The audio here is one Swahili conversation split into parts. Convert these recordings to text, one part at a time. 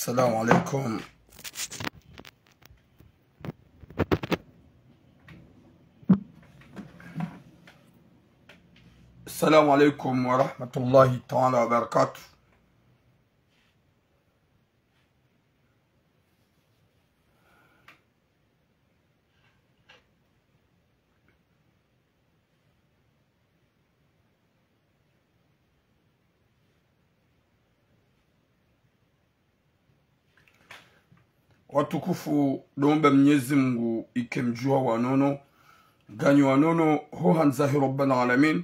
السلام عليكم. السلام عليكم ورحمة الله تعالى وبركاته. Watukufu, domba Mwenyezi Mungu ikemjua wanono ganyi wanono ho hanzahi rabbal alamin.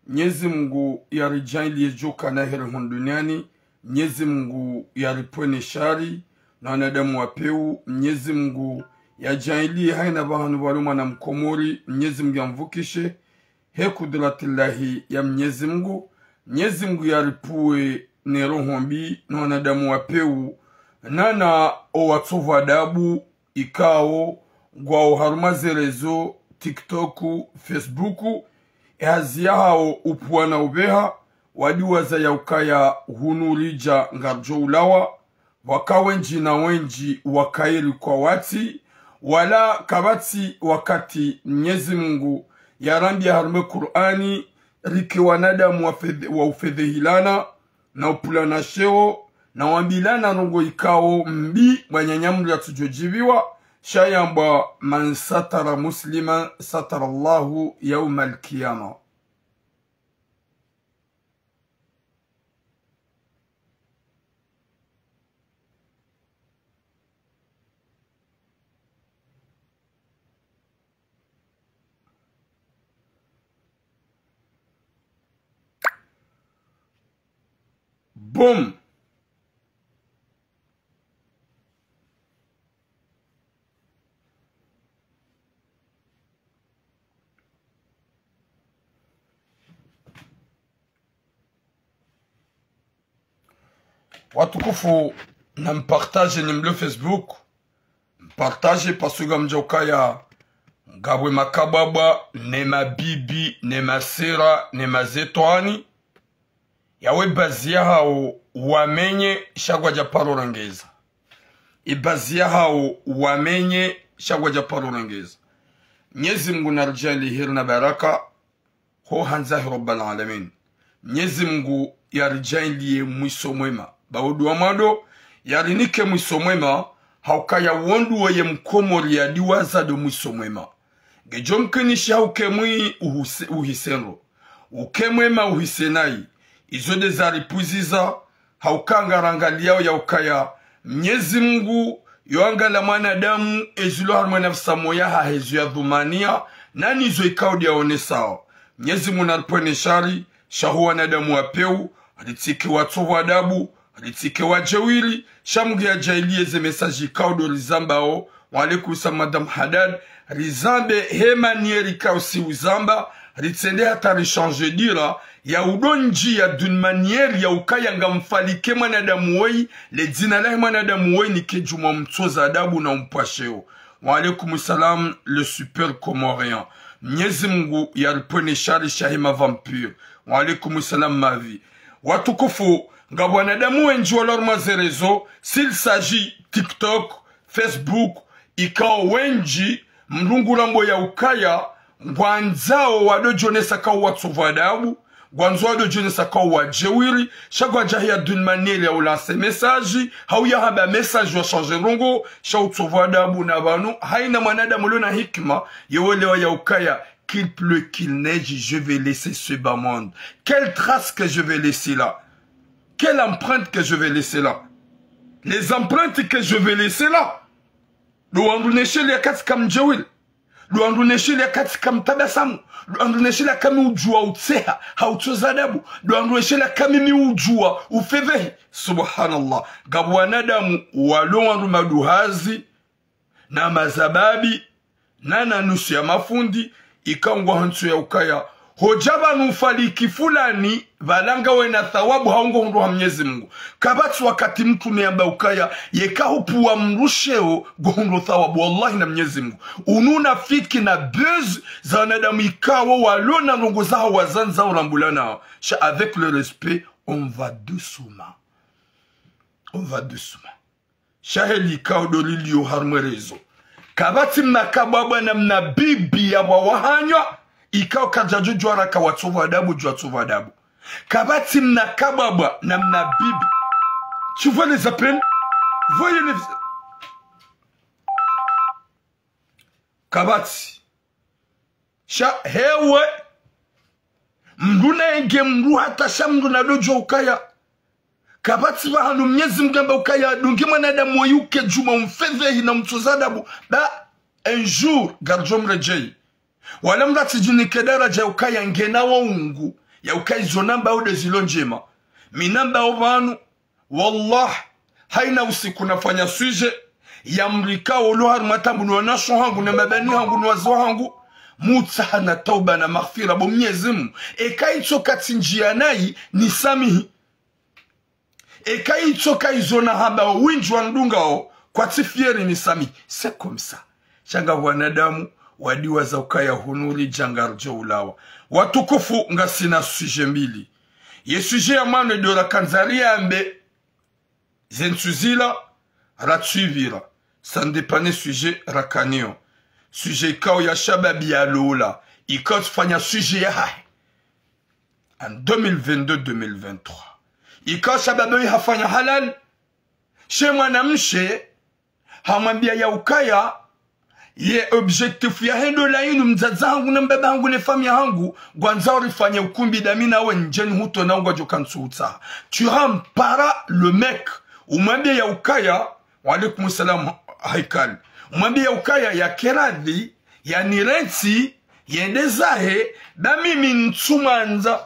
Mwenyezi Mungu yarijali yejoka nahiri duniani. Mwenyezi Mungu yaripwene shari na wanadamu wapeu. Mwenyezi Mungu yajali haina bahanu waluma na mkomori. Mwenyezi Mungu yamvukishe he kudratillahi ya Mwenyezi Mungu. Mwenyezi Mungu yaripue ne roho mbi na wanadamu wapeu nana o watovu adabu ikao gwa harumaze rezo TikToku, Facebooku ehaziya hao upuana ubeha wadiwaza ya ukaya hunurija ngarjo ulawa waka wenji na wenji wakairi kwa wati wala kabati wakati Mwenyezi Mungu yarambia harume Qur'ani rike wanadamu wa ufedhehilana na upulana sheo na wambilana nungo ikao mbi wanyanyamuri ya tujojibiwa shayamba man satara muslima satara Allahu yawma al-qiyama. Boom. Watukufu, na mpartage ni mle Facebook. Mpartage pasuga mjaukaya ngabwe makababa ne mabibi ne masera ne mazetwani yawe bazia hao wamenye shagwa japaro rangeza. Ibazia hao wamenye shagwa japaro rangeza. Mwenyezi Mungu narjali hirna baraka ho hanzahi rabbal alamin. Mwenyezi Mungu yarjali mwiso mwema baudu wa mado yarinike mwiso mwema haukaya wondu weye mkomori ya diwaza do mwiso mwema gejomkenishi haukemwi uhisenro ukemwema uhisenai izo dezari puziza haukangarangalia ya ukaya Mwenyezi Mungu yoangala mwanadamu ezulo harma nafsa moya hahezu ya dhumania nani izo ikaudi ya onesao. Mwenyezi Mungu narpwene shari shahu wanadamu wapeu alitike watovu adabu alitike wajawili shamugi ya jailie ze mesaji kaudo rizambao walekusa Madame Haddad rizambe hema nieri kausi uzamba ritende hata rechange dira ya udonji ya d'une manière ya ukaya nga mfalike mwanadamu wei le dina lahi mwanadamu wei nike juma mtoza adabu na mpasheo. Walaikum salam le super comorien. Mwenyezi Mungu yaripone shari shahima vampire. Walaikum salam ma vie. Watukufu, nga wanadamu wenji walorma zerezo s'il s'agit TikTok, Facebook ikao wenji mrungu lambo ya ukaya ngwanzao wadojonesa kao watovu adabu gwanzo wadojonesa kao wajewiri shagwa jahia d'une manière ya ulanse message hauya haba message wa change rungo sha utovu adabu na banu haina mwanadamu lona hikma yewelewa ya ukaya qu'il pleut qu'il neige je vais laisser ce bas monde. Quelle trace que je vais laisser là? Quelle empreinte que je vais laisser là? Les empreintes que je vais laisser là. Luanduneshe ya katika mjewil. Luanduneshe ya katika mtabasamu. Luanduneshe ya kami ujua utseha. Hautoza adabu. Luanduneshe ya kami mi ujua ufevehe. Subhanallah. Gabu wanadamu walondu maduhazi na mazababi na nanusu ya mafundi ikangwa hantu ya ukaya hojaba nufaliki fulani valanga wena thawabu haungo hundu wa Mwenyezi Mungu kabatu wakati mtu meamba ukaya yeka hupu wa mrusheo gohundu thawabu wallahi na Mwenyezi Mungu ununa fiki na buzz za wanadamu ikawa walona nungu zao wazanza urambulana avec le respect on va doucement shaheli kaudoli liyo harmwerezo kabati mnakababwa na mnabibi ya wawahanywa ikao kajaju juara kawatuvu adabu juatuvu adabu kabati mnakababwa na mnabibi. Tu vois les appels? Voyez les... kabati sha hewe mruna enge mru hata sha mruna dojo ukaya kabati wa hanu mnyezi mgamba ukaya dungi mwanadamu wa yuke juma umfevehi na mtuzadabu ba un jour garjo mrejei wala mrati jini kedara ja ukaya ngena wa ungu ya ukaya zonamba ude zilo njema minamba ovanu wallah haina usiku nafanya suje ya mrika ulu harumatambu nuwanasho hangu na mabani hangu nuwazo hangu mutaha na tauba na maghfira bo mnyezimu eka itoka tinjia nai ni samihi eka itoka izona haba winju wandungao kwa tifieri ni samihi. C'est comme ça changa wanadamu wadiwa za ukaya hunuri jangarjo ulawa watukufu nga sina suje mbili ye suje ya manu dola kanzaria ambe zentuzila ratsuivira sandepane suje rakanio suje kao ya shababi ya lola ikao tufanya suje ya hai en 2022-2023 ikao shababi hafanya halal she mwanamshe hamwambia ya ukaya ye objectif ya hendo la inu mzaza hangu na mbeba hangu ne famia hangu gwanza orifanya ukumbi damina we njeni huto na unga jokansu uta tu rampara le mec umwambia ya ukaya walaikum salam haikal umwambia ya ukaya ya keradhi ya nirenti yendezahe damimi ntumanza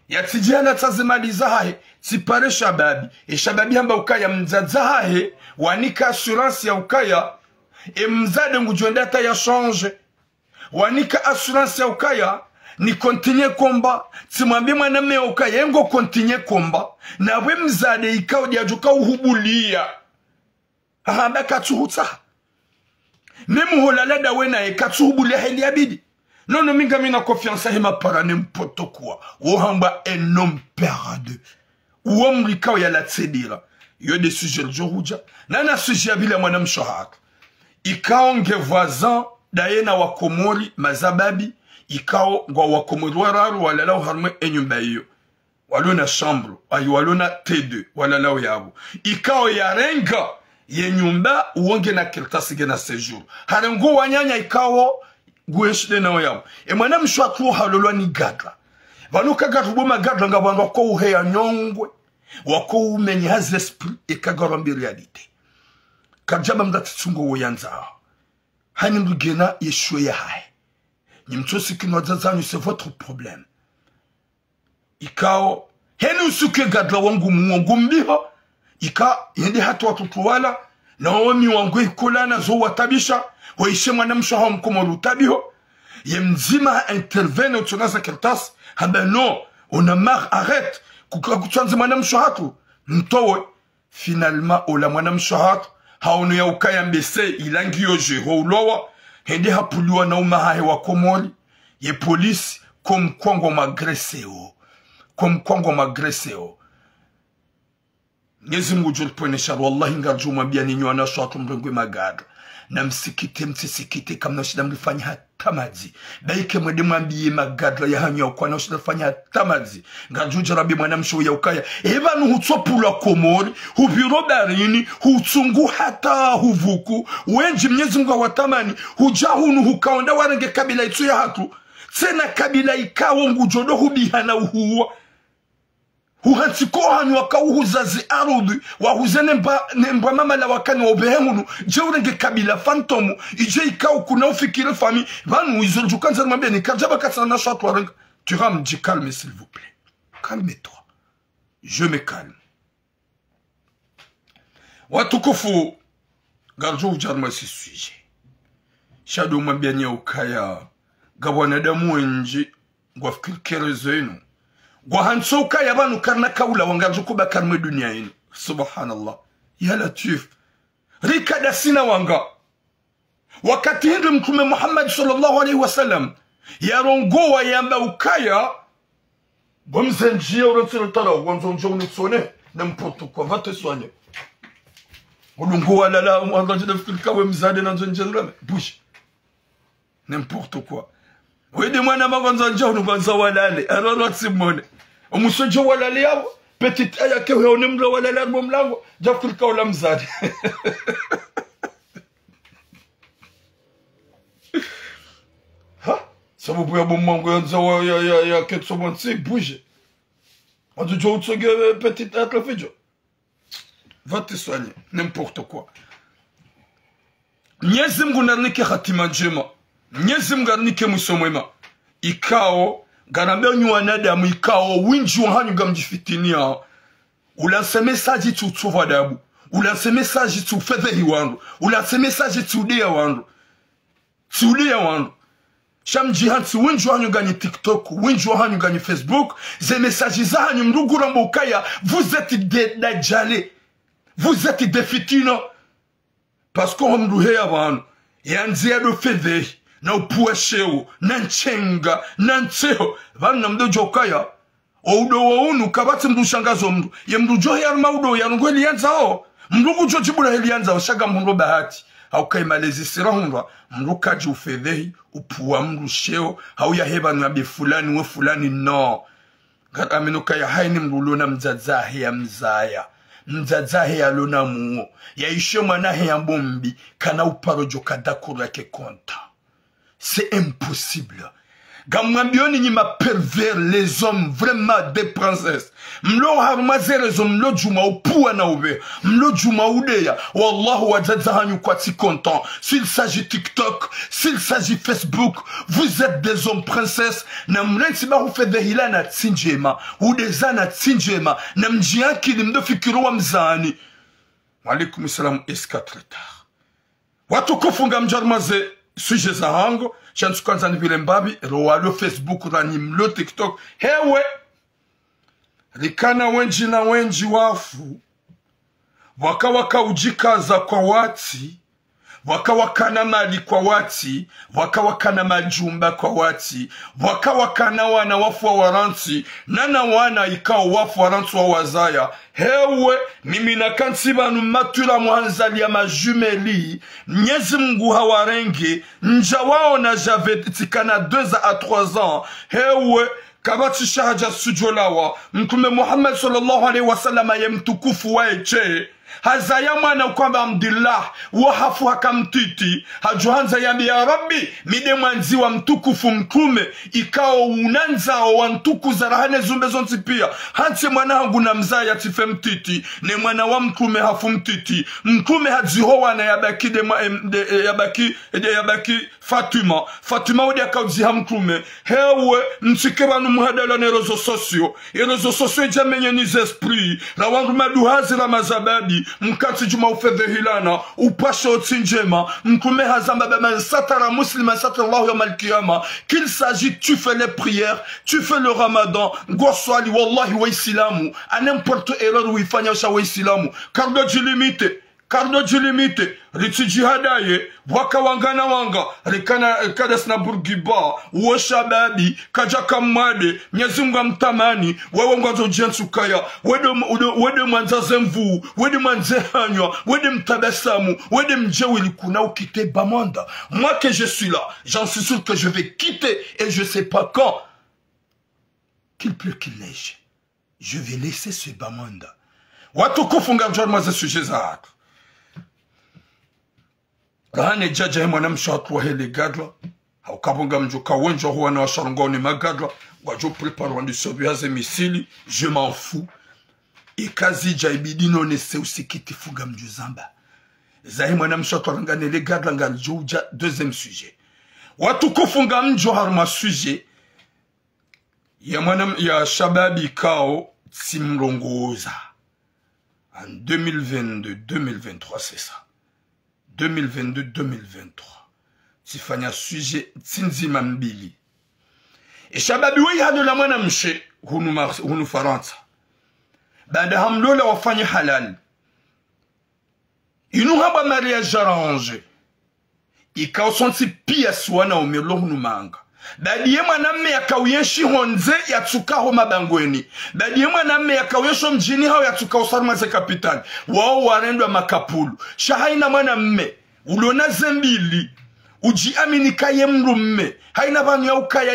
ya tijana tazimaliza hae tipare shababi shababi hamba ukaya mzaza hae wanika assurance ya ukaya mzade ngujondata ya change wanika assurance ya ukaya ni continue komba timwambie mwaname ya ukaya yengo continue komba na we mzade ikao diajuka uhubulia hamba katuhuta nemu holalada wena ekatuhubulia heli abidi nono minga mina confiance hima para n'importe quoi wohamba un homme perdeux uomrikao ya la tsedira yo de sujet joruja nana sujet abile mwana mshahaka ikao nge voisin daena wakomori mazababi ikao ngwa wakomori wararu walalao harme enyumba iyo walona chambre ayo walona T2 walalao yabo ikao ya renga yenyumba uonge na kirtasi gena séjour harengo wanyanya ikao gueshide na yabo mwana mshwakru halolwa ni gadra vanuka gadrubo magadra nga bango ko uheya nyongwe wako umenye has l'esprit ekagorombi realite kajaba mdatsungo woyanza hani mrugena yeshwe ya hai nimtosi kinwazazanyu c'est votre problème ikao heni usuke gadra wangu mwongu mbiho ika yende hatu watutuwala na wami wangu ikulana zo watabisha waishe mwana mshaha mkomoru utabiho ye mzima intervene utunaza kertas haba no on a marre arrête kutuanze mwana mshahatu mtowe finalement ola mwana mshahatu haonu ya ukaya mbese ilangi yoje houlowa hende hapuliwa na umahahe wa komori ye polisi komkwango magreseo Nyezi mujul pwene sharu wallahi ngarju mabia ninyo anashatu mrengwe magadu na msisikite kamna shida mlifanya hatamazi baike mwede mwambiye magadu ya hanyo kwa na shida fanya hatamazi ngarju jarabi mwanamsho ya ukaya ebanu hutopula komori hubiro barini hutungu hata huvuku wenji mnyezi mga watamani hujahunu hukaonda warenge kabila itu ya hatu tena kabila ikawo ngujodo hubihana uhuwa uhansiko hanyu wakauhuzazi arudi wahuzene mba mama la wakani wa ubehemunu jeurenge kabila fantomu ije ikao kuna ufikire fami vanu izorju kanza mwambia ni kajaba katsana na shatu warenga tu ram di calme s'il vous plaît calme-toi je me calme watukufu garjo ujarma si sujet shadu mwambia nya ukaya gabwana damu enji ngwafikiri kerezo inu Gwahansoka yabanu karna kaula wangazu kuba karme dunia inu. Subhanallah. Ya latif. Rikada sina wanga. Wakati hindu mtume Muhammad sallallahu alayhi wa sallam. Yarongo wa yamba ukaya. Gomzenjia uransi rutara. Gomzenjia unitsone. N'importe quoi. Va te soigner. Olungo walala wanga jina fikirika we mzade na nzonjera bouge. N'importe quoi. Oui de mwana magonza njao nubanza walale. Alors Simone. Omusojo walale yabo petit aya ke we onemlo walala mo mlango jafirika wala mzade. Ha? Sababu ya bomango yanza ya ketso bonse bouge. On dit que petit être fait. Va te soigner, n'importe quoi. Nyezim gunarnike hatima njema. Nyezim garnike musomwema. Ikao, ganambe nyuanade amu ikao, winji wahanyu gamjifitinia. Ulanse mesaji tu tuwa dabu. Ulanse mesaji tu fedhehi wandu. Ulanse mesaji tu udia wandu. Tuudia wandu. Cham jihanti winji wahanyu gani TikTok, winji wahanyu gani Facebook. Ze mesaji za hanyu mrugu rambo ukaya. Vous êtes des dajale. Vous êtes des fitino. Parce qu'on m'a dit avant, il y a un zéro fédé, na puasheo, nanchenga, nanceo, van namdo jokaya. Oudo unu kabati mdushangazo mdu. Ye mdujo ya maudo ya nungo elianzao. Mdugu jojibula elianzao shaga mndo bahati. Haukai malezi sirahundwa. Mruka ju fédé, upuwa mdusheo, hau ya heba ngabe fulani we fulani no. Gata minuka ya haini mdulona mzazahi ya mzaya. Mzazahe ya lona muo ya ishe manahe ya bombi kana uparojo kadakuru yake konta. C'est impossible. Gamwambioni nyima pervers les hommes vraiment des princesses. Mlo harmaze les hommes mlo juma upuwa na ube. Mlo juma udeya. Wallahu wajadzahanyu kwa ti content. S'il s'agit TikTok, s'il s'agit Facebook, vous êtes des hommes princesses. Na mrensiba ufede hila na tsinjema. Udeza na tsinjema. Na mjianki ni mdo fikiru wa mzani. Walaikum salam eska tretard. Watu kufunga mjarmaze suje za hango. Chansu kwanza ni vile mbabi. Rowalo Facebook rani mlo TikTok. Hewe. Rikana wenji na wenji wafu. Waka waka ujikaza kwa wati. Waka waka na mali kwa wati. Waka waka na majumba kwa wati. Waka waka na wana wafu wa waranti. Nana wana ikao wafu waranti wa wazaya. Hewe mimi na kansiba numatula muhanzali ya majumeli. Mnyezi Mungu hawarenge. Njawao na javetikana 2 à 3 ans. Hewe kabati shahaja sujolawa. Mtume Muhammad sallallahu alaihi wasallam ya mtukufu wa eche. Hazaya mwana kwamba Abdullah wahafu hakamtiti. Hajuhanza yambi ya Rabbi mide mwanzi wa mtukufu mtume. Ikao unanza wa mtuku zarahane zumbe zonti pia. Hansi mwana hangu na mzaya tife mtiti. Ne mwana wa mtume hafu mtiti. Mtume hajihowa na yabaki Fatima. Fatima wadi akauziha mtume. Hewe msikeba numuhadala ne rezo sosio. E rezo sosio ijamenye niz esprit. La wangu maduhazi la mazabadi. Mkati juma ufedhe hilana. Upashe otinjema. Mtume hazamba bema satara muslima satara Allah yom al-kiyama. Qu'il s'agit, tu fais les prières. Tu fais le ramadan. Gwaswali wallahi wa islamu. A n'importe erreur ou ifanya wa islamu. Cardo jilimite. Cardo jilimite. Riti jihadaye. Waka wangana wanga. Rikana kades na burgiba. Uwe shababi. Kajaka mwade. Nyezunga mtamani. Wewe mwazo jensukaya. Wede mwanzaze mvu. Wede mwanze hanywa. Wede mtabesamu. Wede mjewili kuna ukite bamanda. Moi que je suis là. J'en suis sûr que je vais quitter. Et je sais pas quand. Qu'il pleut qu'il neige. Je vais laisser ce bamanda. Watu kufunga mjorma ze suje za hatu. Rahane jaja he mwanamsha watu wa hele gadla. Haukabunga mjuka wenjo huwa na washarungoni magadla. Wajou prepare wandi sobi haze misili. Je m'en fous. Ikazi jaibidino nese usikiti fuga mjuzamba. Zahe mwanamsha watu warangane le gadla ngaljuja. Deuxième sujet. Watu kufunga mjo harma sujet. Ya shababi kao simrongoza. En 2022-2023, c'est ça. 2022-2023. Tifanya sujet Tinzima Mbili. E shababi wei hado la mwana mshe hunu Faransa. Baada hamlola wafanye halal. Inu haba mariage arrange. Ika osonti pia suwana umelo hunu manga. Badiye mwanamme yakauyeshi honze yatsukaho mabangweni. Badiye mwanamme yakauyesho mjini hao yatsukaho sarmaze kapitani. Wao warendwa makapulu. Shahaina mwanamme ulona zembili. Ujiamini kaye mrumme. Haina vanu ya ukaya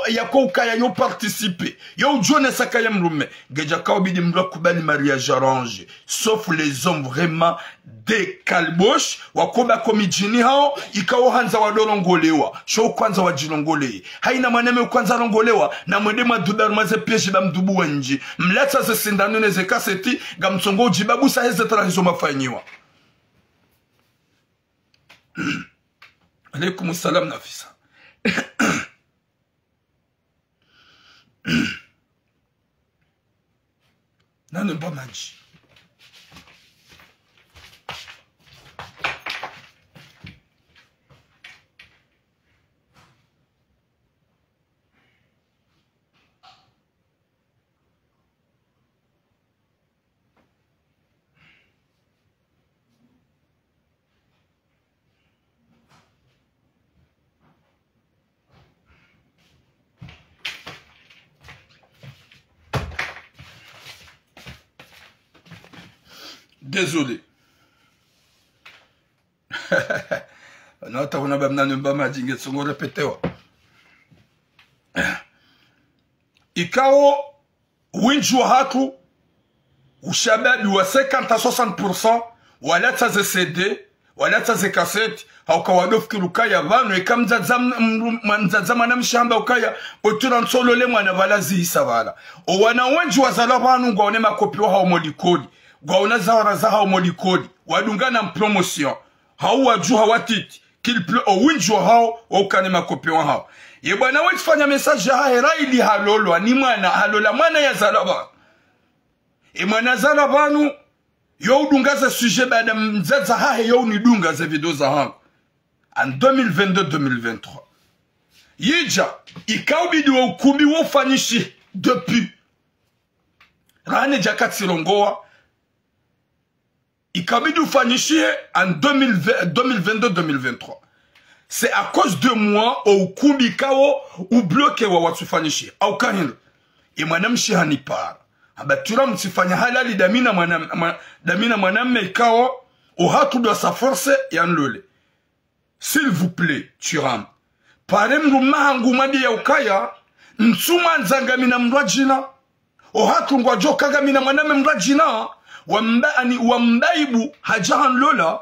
yako ukaya yo participer. Yo ujone sa kaye mrumme. Geja kaobidi mdwa kubali mariage arrangé. Sauf les hommes vraiment des kalbosh. Wakoba komijini hao. Ikao hanza wadorongolewa. Show kwanza wajilongole. Haina maneme kwanza rongolewa. Na mwede madudaru maze pieshi ba mdubu wenji. Mleta ze sindanu ze kaseti. Gamtsongo ujibabu sa heze tarahizo mafanyiwa. Alaikum salam Nafisa. Nane mba maji. Désolé. Non, t'as on a même nan mba majinge songo répété wa. Ikao winju hatu ushababi wa 50 à 60% waleta ze CD waleta ze cassette hauka wadofikiruka ya vano ikamzazama na mshamba ukaya otura nsolo le mwana valazi isavala o wana wenju wazala vanu ngwaone makopi wa hao molikoli gwaona zawara za hao molikoli wadungana promotion hao waju hawatiti kilple o winju hao okane makopi wa hao ye bwana wetu fanya message ha hera ili halolwa ni mwana halola mwana ya zalaba e mwana zalabanu yo udungaza sujet baada mzaza ha yo unidungaza video za hangu en 2022-2023 yija ikaubidi wa ukumi wo fanyishi depuis rane jakati rongoa ikabidi ufanyishie en 2022-2023. C'est à cause de moi au kumbi kao ou bloqué wa watu fanyishie. Au kahino. E mwanamshi hanipara. Abatura msifanya halali damina mwanamme kao o hatu do sa force ya nlole. S'il vous plaît, Turam. Pare mruma ngumadi ya ukaya nsuma nzangamina mrajina. O hatu ngwajo kagamina mwanamme mrajina. Wambaibu hajahan lola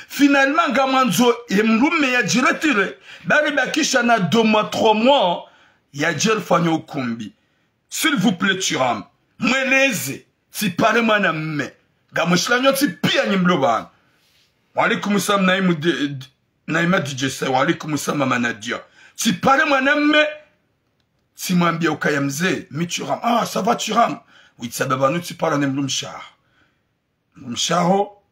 finalement gamanzo emrume ya jiretire bari bakisha na 2 mois 3 mois ya jer fanyo kumbi. S'il vous plaît Turam mweleze si pare mwana mme gamushlanyo ti pia nyimloban wa alaikum salam naima DJ Sai wa alaikum salam mama Nadia si pare mwana mme si mwambia ukaya mzee mi Turam ah ça va Turam oui sababa nu ti pare nemlumshah mshaho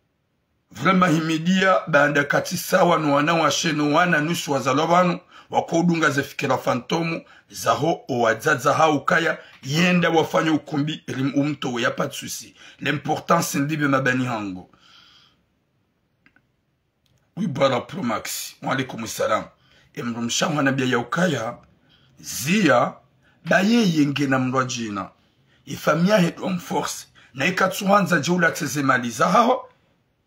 vrema himidia baada katisa wanu wana washenu wana nusu wazalobanu wakodunga ze fikira fantomu zaho owadzaza haukaya yenda wafanya ukumbi umto ya pas de souci l'importance ndibe mabani hango oui bara pro max wa alaikum salam emrumshaho nabia ya ukaya zia baye yenge na mrojina ifamia head on force na ikatsuhanza jula tezemaliza hao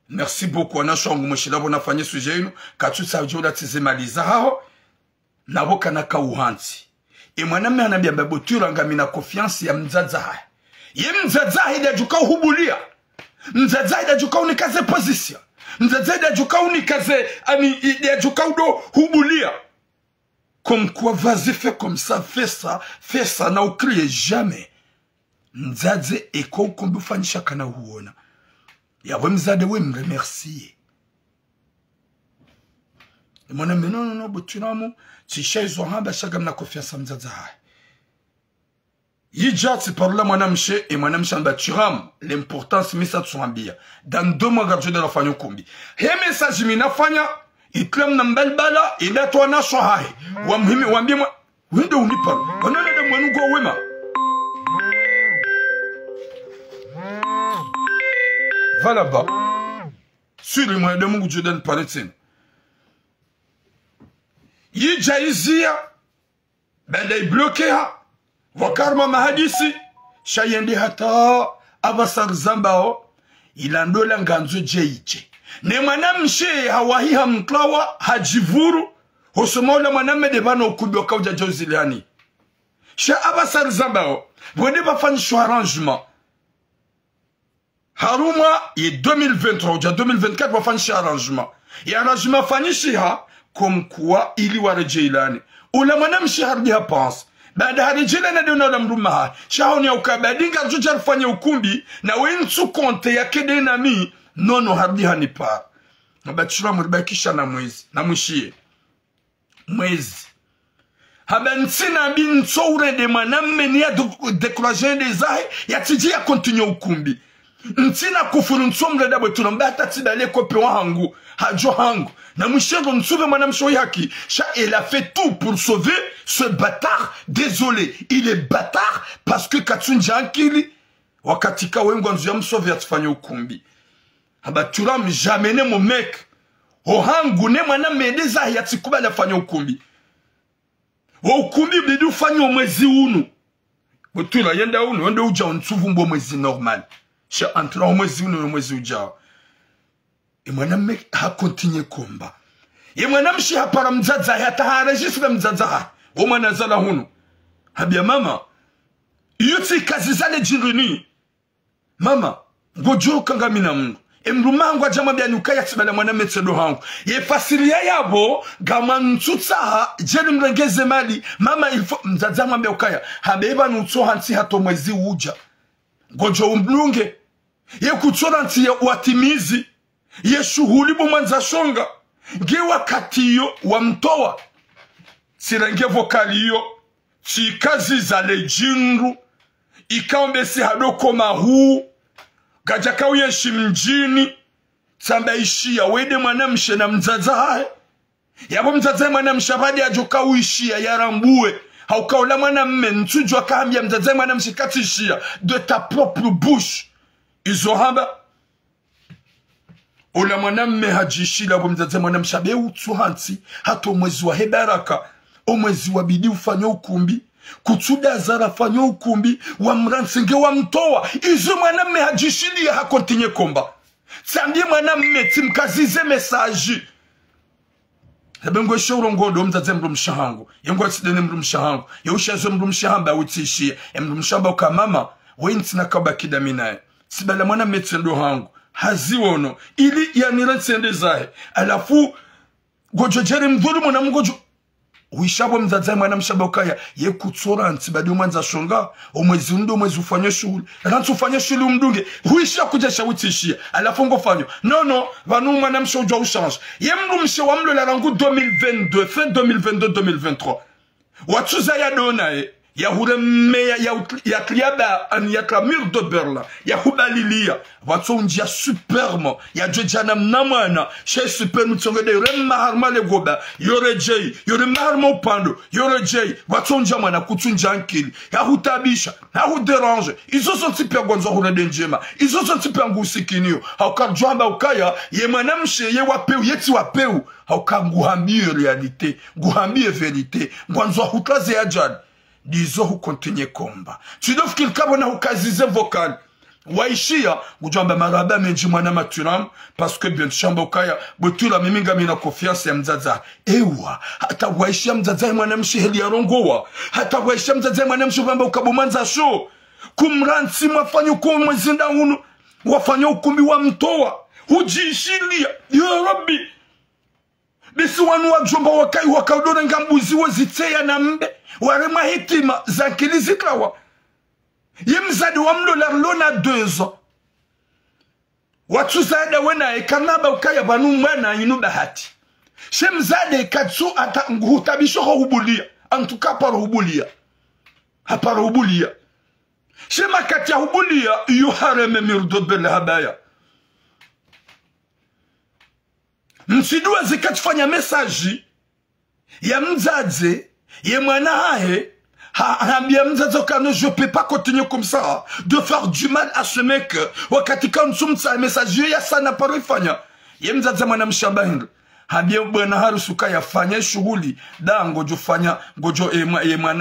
merci beaucoup na shongu mushilabo nafanye suje yinu katsusa jula tezemaliza hao nabo kana kauhanzi e mwanamme anabia babotura ngamina confiance ya mzaza haya ye mzaza hida juka hubulia mzaza hida juka unikaze position mzaza hida juka unikaze ani hida juka udo hubulia comme quoi vas-y fais comme ça fais ça na ukrie jamais Nzadze eko ukumbi ufanyisha kana huona. Yawe mzade we mremerciye. Mwana no buturamu. Tisha izo hamba shaga mna confiance mzadza hai. Yija ti parla mwanamshe e mwanamshe amba turamu. L'importance misa tsuambia. Dans 2 mois garjo de la fanyo kumbi. He message minafanya. Itlem na mbelbala. Ila tuwa nasho hai. Wambie mwa. Wende uniparu. Wanele de mwenu go wema. Va là-bas. Sur le moyen de mon Dieu de Palestine. Yija izia benda ibloke ha wakarma mahadisi shayende hata abasar zambao ilandola nganzo jeije ne mwanamshe hawahi hamklawa hajivuru hosomola mwanamme de bano kubyo kauja joziliani sha abasar zambao wende bafanisho arrangement haruma ye 2023 uja 2024 bafanisho arrangement ya arrangement fanishi ha kumkuwa ili wareje ilani ula mwanamshe hardi hapansi baada harijela na dona la mrumaha shahoni ya ukabadinga juja rufanya ukumbi na wensu konte ya kede na mi nono hardi hanipa nabachura muribakisha na mwezi na mwishie mwezi haba ntsina binso urende mwanamme ni ya dekurajen zahe ya tiji ya kontinyo ukumbi ntsina kufuru nsomre dabo tunambata tidale kope wa hangu hajo hangu na mwishengo nsouve madame Shoyaki. Elle a fait tout pour sauver ce bâtard. Désolé, il est bâtard parce que Katsunja Ankili wakatika wengo nzu ya msove yatifanya ukumbi. Haba turam jamene mo mec. Ohangu ne mwana medeza yatikuba yafanya ukumbi. Wa ukumbi bidu fanya mwezi unu. Botula yenda unu wende uja ontuvu mbo mwezi normal. Sha antra mwezi unu mwezi uja. E mwaname ha continue komba. Ye mwanamshi hapara mzaza hata harejistre mzaza. O mwanazala hunu. Habia mama. Yuti kazi zale jirini. Mama. Gojo kangamina mungu. Emrumangu ajama bia nukaya tibala mwaname tsedo hangu. Ye fasiria yabo. Gama ntutsaha. Jeli mrengeze mali. Mama ilfo. Mzaza mwambia ukaya. Habeba nutso hansi hato mwezi uja. Gojo umblunge. Ye kutsora nti ya watimizi. Ye shughuli mwanza shonga. Nge wakati yo wa mtoa. Sirenge vokali yo. Chikazi za lejinru. Ikaombe si hadoko mahu. Gajaka uyeshi mjini. Samba ishia. Wede mwanamshe na mzaza hae. Yabo mzaza mwanamshe hadi ajoka uishia yarambue. Haukaula mwanamme ntujwa kahambia mzaza mwanamshe katishia. De ta propre bouche. Izo hamba. Ola mwanamme hajishila mzaza mwanamshe abe utuhansi. Hato mwezi wa hebaraka. O mwezi wa bidi ufanya ukumbi. Kutuda zara fanya ukumbi. Wa mransenge wa mtoa. Izo mwanamme hajishili ya hakontinye komba. Sambie mwanamme timkazize mesaji. Sabengo shoro ngondo mzaze mrumshahangu. Yengo atsidene mrumshahangu. Yeushazo mrumshahamba utishie. Mrumshahamba ukamama. Wenti nakaba kidaminae. Sibala mwanamme tsendo hangu. Haziwono. Ili ya niransende zahe. Alafu. Gojo jere mdhulu mwana mgojo. Uishabo mzaza mwana mshaba ukaya. Ye kutsora ntibadi umanza shonga. Umwezi undo umwezi ufanya shuli. Rantu ufanya shuli umdunge. Huisha kujesha utishia. Alafu ngo fanyo. No. Vanu mwana msha ujwa ushange. Ye mru msha wamlo la rangu 2022. Fin 2022-2023. Watuza ya donae. Ya huremeya ya kliaba an ya klamir de berla. Ya hubalilia. Watu unjia supermo. Ya jojana mnamwana. Shey super nutsongede. Yore maharma le goba. Yore jay. Yore maharma upando. Yore jay. Watu unjia mwana kutunja ankili. Ya hutabisha. Ya huderange. Izo son tipe gwanzo huredenjema. Izo son tipe angusikinio. Haukar juamba ukaya. Ye manamshe ye wapeu. Yeti wapeu. Haukar nguhambie realite. Nguhambie verite. Gwanzo hutlaze ya jad. Dizo hukontinye komba. Tudof kilkabo na hukazize vokal. Waishia, ujamba maraba menji mwana maturam. Parce que bien chamba ukaya. Botula miminga mina confiance ya mzaza. Ewa, hata waishia mzaza mwana mshi heli ya rongowa. Hata waishia mzaza mwana mshi vamba ukabumanza show. Kumransi mafanyo kwa mwezinda hunu. Wafanyo ukumbi wa mtoa. Hujishilia. Ya Rabbi. Bisi wanu wa jomba wakai wakaudore ngambuzi wazitea na mbe. Warema hitima za kilizikawa. Yemzadi wamlo larlona 2 ans. Watu zaida wena ekanaba ukaya banu mwana inu bahati. Shemzade katsu ata nguhutabisho hubulia. Antuka para hubulia. Hapara hubulia. Shema katia hubulia yuhareme mirdo bele habaya. Msidua zikatufanya mesaji ya mzaze. Ye mwana hae, hambia mzazo kano, je peux pas continuer comme ça, de faire du mal à ce mec. Wakati kan sumtsa message ya sana parifanya. Ye mzazo mwana mshamba hindu. Habia bwana harusi kaya fanya shughuli da ngojo fanya ngojo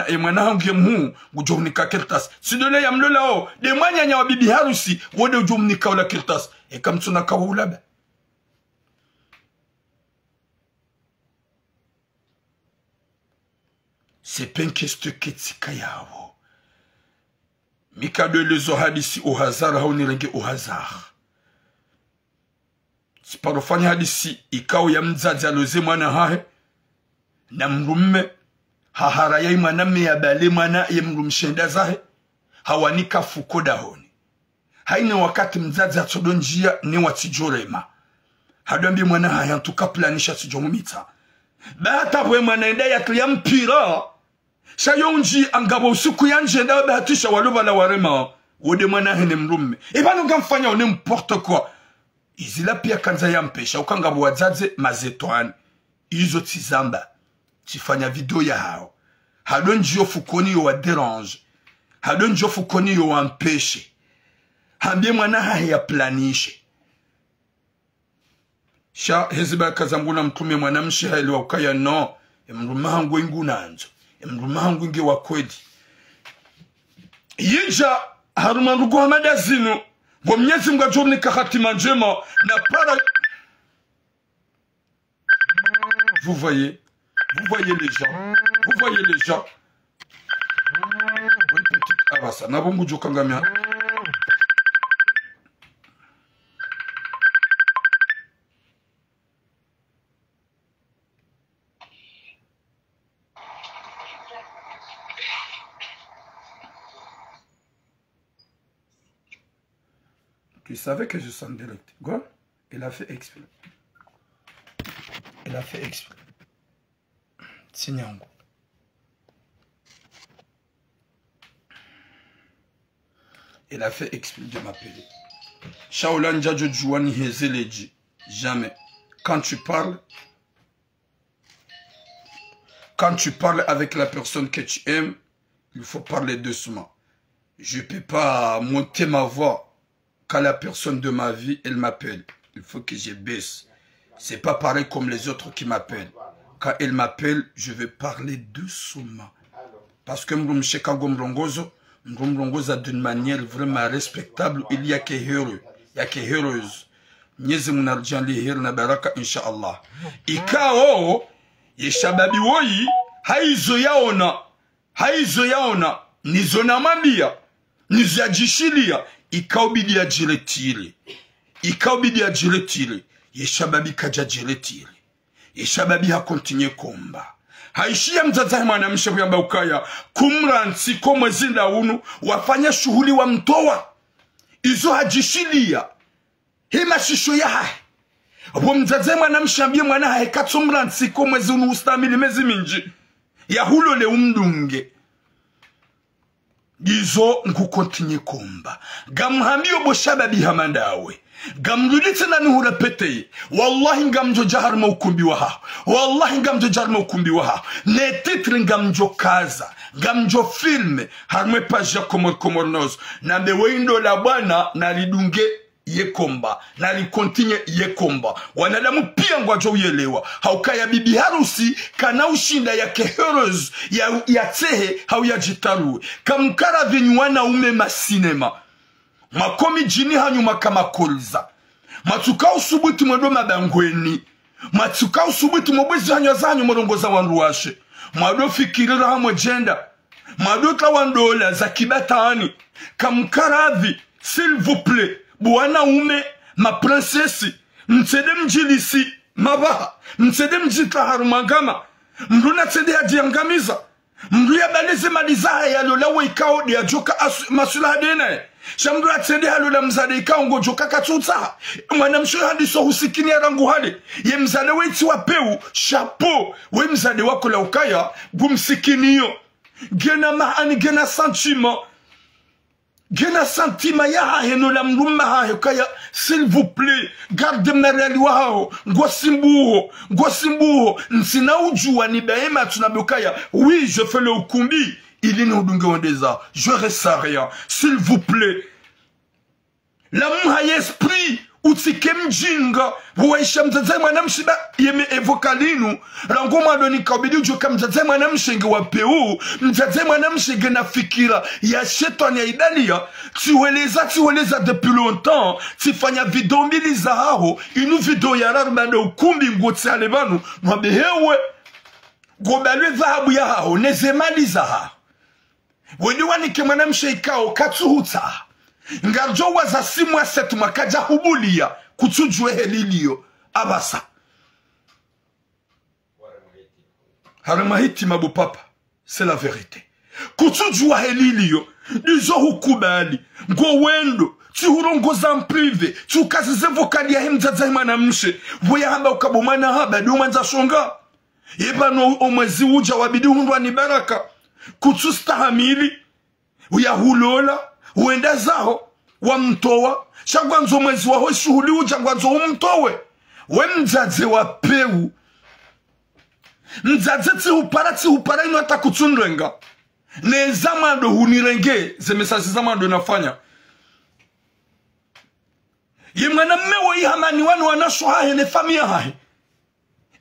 emwana hangu mhu ngojo unika kertas sidole ya mlola o de mwanya nya bibi harusi wode ujo unika ula kertas kamtuna kawula ba c'est pas une question ketika yao mikado lezo hadisi au hasard haunirenge au hasard siparofanya hadisi ikao ya mzazi aloze mwana hahe na mrumme hahara ya imana meyabale mwana ya mrumshenda zahe hawanika fukoda honi haine wakati mzazi atodonjia ni watijorema hadombi mwana haya tukaplanisha tijomumita bahata bwe mwana enda ya kliya mpira shayonji angabo usiku yanje nda bahatisha waluba la warema wode mwana hene mrumme ebano ngamfanya one n'importe quoi izila pia kanza ya mpesha ukangabo wazaze mazetwani izo tizamba tifanya video ya hao hadonji yo fukoni yo wa derange hadonji yo fukoni yo wa mpeshe hambie mwana haya planishe sha heziba kazambuna mtume mwana mshi haili wa ukaya no mruma hangu ingu nanzo mruma hangu ingi wa kwedi yija haruma ndugu wa madazinu wa mnyezi mga jomni kahatima njema na para vous voyez les gens une petite avasa nabongo jokangamia Tu savais que je sens direct. Quoi? Elle a fait exprès. Elle a fait exprès. Sinyango. Elle a fait exprès de m'appeler. Shaolan Djadjo Djouani Hezeleji. Jamais. Quand tu parles avec la personne que tu aimes, il faut parler doucement. Je ne peux pas monter ma voix. Quand la personne de ma vie, elle m'appelle, il faut que je baisse. C'est pas pareil comme les autres qui m'appellent. Quand elle m'appelle, je vais parler doucement. Parce que Mrumrongozo a d'une manière vraiment respectable. Il y a que heureux. Il y a que heureuse. Nyezi munarjan li hir na baraka inshallah. Ikao yeshababi woi haizo yaona nizona mambia nizajishilia ikaubidi ajiretire yeshababi kaja jiretire yeshababi hakontinye komba haishia mzazahe mwanamshe kuyamba ukaya kumransi komwe zinda unu wafanya shughuli wa mtowa izo hajishilia hima shisho ya hae Apo mzazahe mwanamshe ambie mwana hae katsumransi komwe zinu ustamili mezi minji ya hulo le umdunge izo nkukontinye komba gamhambio boshababi hamandawe gamruditse na nuhura peteye wallahi ngamjo jaharma ukumbi waha wallahi ngamjo jaharma ukumbi waha ne titre ngamjo kaza ngamjo filme harme paja komornos na mbewindo la bwana na lidunge yekomba na likontinye yekomba wanadamu pia ngwajo uyelewa haukaya bibi harusi kana ushinda yake heureuse ya tehe hau ya jitaru kamkara vinywana ume masinema makomi jini hanyuma kama kolza matuka usubuti mwedo mabangweni matuka usubuti mwebwezi hanyozanyu mwarongoza wanruwashe mwado fikirira hamwe jenda mwado tawandola za kibatani kamkaravi s'il vous plaît Bwana ume ma princesse mtsede mjilisi mabaha mtsede mjita harumangama mruna tsede ajiangamiza mruya baleze malizaha ya lola ikao dia joka masula dena shamru atsede halola mzade ikao ngojoka katutsa mwana msho hadiso husikini ya rangu hale ye mzade weiti wapeu chapeau we mzade wako la ukaya gumsikiniyo gena maani gena sentiment Gena sentima ya heno la mruma ha kaya s'il vous plaît garde marali wao ngosimbuho nsina ujua ni baema tunabukaya oui je fais le ukumbi il est ndunge wandeza je reste rien s'il vous plaît la mha esprit utike mjinga waisha mzazi mwanamshi ba yeme evokalinu rangoma doni kabidi ujoka mzazi mwanamshi nge wapeu mzazi mwanamshi nge na fikira ya shetani ya idalia tiweleza depuis longtemps tifanya video mbili za hao inu video ya rarmanda ukumbi ngotsi alebanu mwabehewe gobalwe dhahabu ya hao nezemali za hao wende wanike mwanamshi ikao katsuhuta ngarjo waza 6 mois 7 mois kaja hubulia kutujwe helilio abasa haramahiti mabu papa c'est la vérité kutujwa helilio nizo hukubali ngo wendo tihurongoza mprive tukazize vokali ya himzaza mwanamshe voya hamba ukabomana haba ndio manza shonga yebano omwezi uja wabidi hundwa ni baraka kutustahamili uyahulola uenda zao wamtoa shangwanzo mwezi waho shuhuli uja ngwanzo umtowe we mzaze wa peu mzaze tihupara ino hata kutundrenga ne zamando hunirenge zemesasi zamando nafanya ye mwana mmewe ihamani wanu wanasho hahe ne famia hahe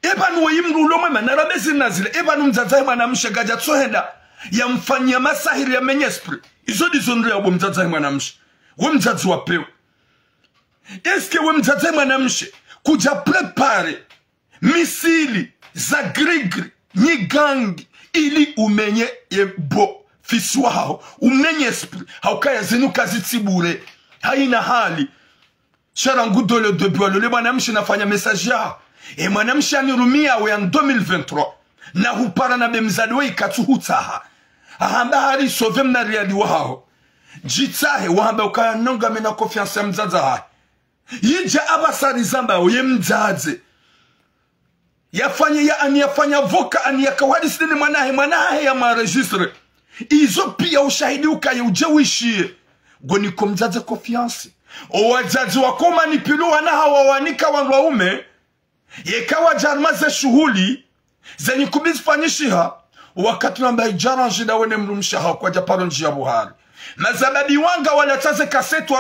ebanu we imru ulomwe manarabezi nazile ebanu mzaze mwana mshegaja tsohenda ya mfanya masahiri ya menyespri izo dizondre ya mzaze mwana mshe we mzazi wa peu eske we mzazi mwana mshe kuja prepare misili za grigri nyigangi ili umenye yebo fisi wao umenye esprit haukaya zinu kazi tibure haina hali shara ngudole de boile mwana mshe nafanya message ya mwana mshe anirumia we en 2023 na hupara na bemzaliwe ikatuhutaha ahamba hari sove mnariadi wao jitahe wahamba ukaya nonga mena confiance ya mzaza hai yija abasari zamba uye mzaze yafanya voka aniyakawadi sidini mwanahe ya maregistre izo pia ushahidi ukaye ujewishie goniko mzaze confiance owazazi wako manipilu wanaha wawanika wanwaume yekawa jarmaze shuhuli zenye kubizifanyishiha wakati namba ijaranjida wene mrumshaha kwa japaro njia Buhari mazababi wanga walataze kasetu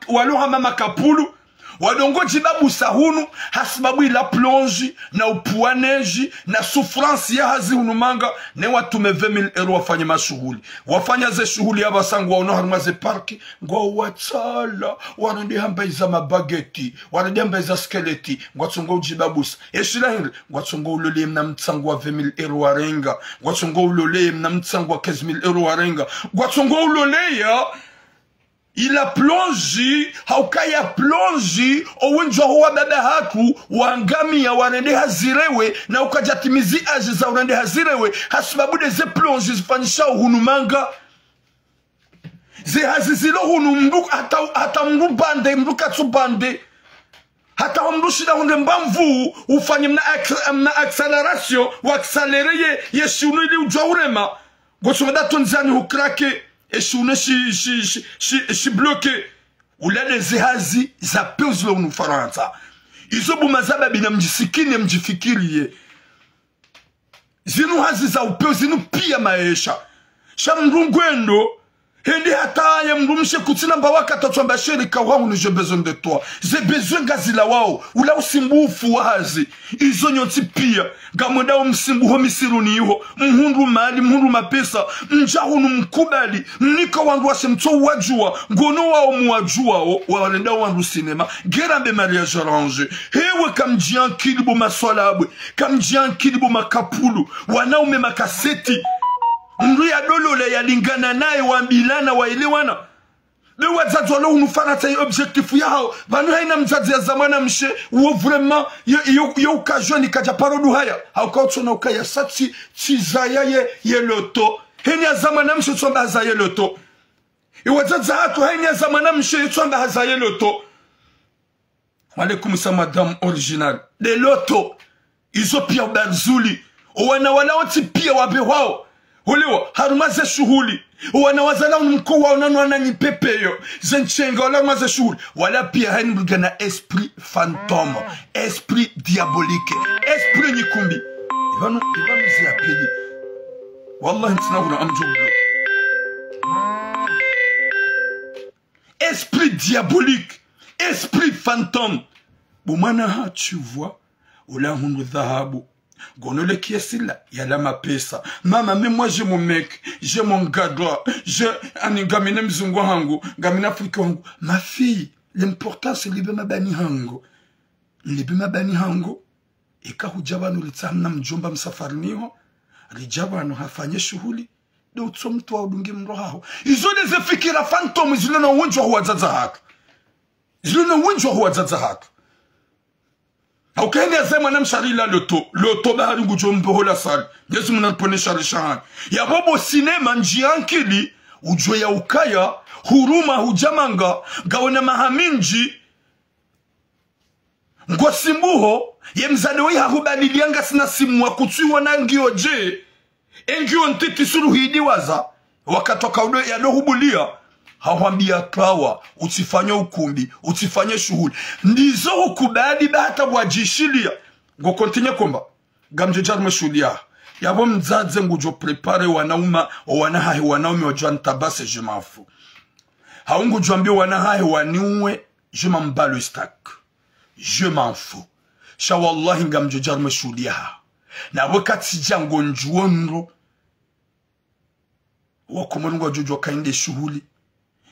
waluha mama kapulu wadongo jibabu sahunu hasibabu ila plonji na upuaneji na souffrance ya hazi hunumanga ne watume 20,000 euro wafanye mashuhuli wafanya ze shuhuli ya basangu waono harumaze parki ngwa watala warandi hamba iza mabageti warandi hamba iza skeleti ngwa tungo ujibabusa eshila hiri ngwa tungo ulole mna mtsangu wa 20,000 euro warenga ngwa tungo ulole mna mtsangu wa 15,000 euro warenga ngwa tungo ulole ya ila plonji haukaya plonji owenjwa huwa baba hatu wangami ya warende hazirewe na ukajatimizi aji za warende hazirewe hasibabude ze plonji zifanyisha uhunumanga ze hazizilo hunu mdu hata mdu bande mdu katsubande hata mdu shida hunde mbamvu ufanye mna acceleration waksalereye yeshunu ili ujwa urema gosumada tonzani hukrake eshune shi bloke ulale zihazi za peuzlo unufaransa izo bumazaba bina mjisikini mjifikiriye zinu hazi za upeu zinu pia maesha shamrungwendo hindi hataye mrumshe kutina mbawaka tatwamba shirika wangu j'ai besoin de toi j'ai besoin gazila wao ula usimbufu wazi izo nyoti pia gamwenda umsimbu ho misiruni iho mhundu mali mhundu mapesa mjahunu mkubali mnika wangu wasemto wajua ngono wao muwajua walenda wangu sinema gerambe mariage arrange hewe kamjian kilibu maswalabwe kamjian kilibu makapulu wanaume makaseti Mru ya dolole ya lingana nae wambilana waelewana. Le wazazi walo unufana tayi objectifu yao. Vanu haina mzazi ya zamana mshe. Uo vraiment yo ukajoni kaja parodu haya. Hauka utona ukaya sati chizaya ye loto. Heni ya zamana mshe tuamba hazaye loto. Wazazi hatu haini ya zamana mshe tuamba hazaye loto. Walaikum sa madame original. De loto. Izo pia barzuli. Wana oti pia wabe wao. Huliwa, harumaze shuhuli. Wanawazala mko waonano wananyipepeyo. Zenchenga wala maze shuhuli. Wala pia haini na esprit fantôme. Esprit diabolique. Esprit nyikumbi. Ivanu ziapeli. Wallahi ntina huna amjumlo. Esprit diabolique. esprit fantôme. Boumana, tu vois, ou la hundu dhahabu. Gonole qui est là, y'a ma pesa. Maman, mais moi j'ai mon mec, j'ai mon gars, j'ai un gamine mzungu hango, gamine afrique hango. Ma fille, l'important c'est libe ma bani hango. Libe ma bani hango. Et quand hujabanu litsamna mjomba msafarniho, lijabanu hafanye shughuli. Ndio utsomtwa udunge mrohaho. Izo neze fikira phantom zilona uwinjwa huwazaza haka. Zilona uwinjwa huwazaza haka. Haukeni azema na msharila loto bahari ngujombo la sali. Yesu mnapone sharishan. Ya bobo sinema njiankili ujwe ya ukaya huruma hujamanga gawena mahaminji ngosimbuho ye mzalewe harubadilianga sina simu wa kutuiwa na ngio je engio ntiti suruhidi waza wakatoka udo ya dohubulia hawambia kawa utifanye ukumbi utifanye shughuli ndizo hukubadi bahata wajishilia ngo kontinye komba gamje jarme shulia yabo mzaze ngujo prepare wanauma wanahahe wanaume wajua ntabase je m'enfou haungu jwambia wanahahe waniwe je m'en le stack je m'en fous sha wallahi ngamje jarme shulia na wakati jango njuonro wakumungu wajojo kainde shughuli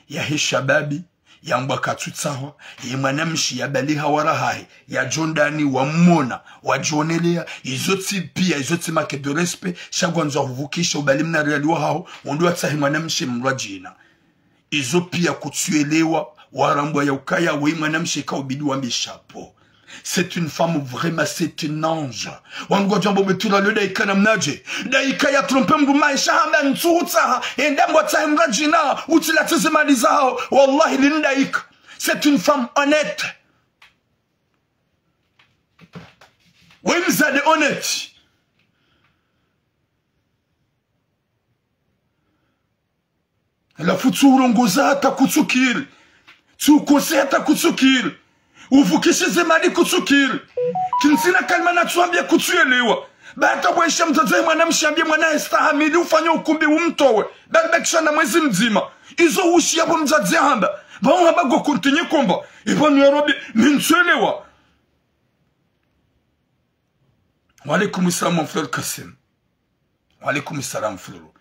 ya heshababi ya mbaka tutsawa ya manamshi ya baliha warahai ya jondani wa mmona wa jonelea izoti pia izoti make de respect shagwanza huvukisha ubalimna realiwa hao undu atsahi manamshi mrajina izo pia kutuelewa warambwa ya ukaya wa manamshi ka ubidi wa mishapo. C'est une femme vraiment, c'est un ange. Wango jambo betula le daika namnaje. Daika ya trompe mruma ishahamba ntuhutsaha. Endambo tsahi mrajina. Utila tizimalizao. Wallahi lindaika. C'est une femme honnête. Wemzade honnête. La futuro ngoza hata kutsukiri. Tukose hata kutsukiri. Uvukishe zemani kutsukiri. Kinsina kalma na tuambia kutuelewa. Bata waisha mzaze mwana mshambia mwana estahamili ufanya ukumbi umtowe. Balbekisha na mwezi mzima. Izo ushi yabo mzaze hamba. Bao haba go kontinye komba. Ibanu ya Rabbi mintuelewa. Walaikum salam mon frère Kassim. Walaikum salam frère.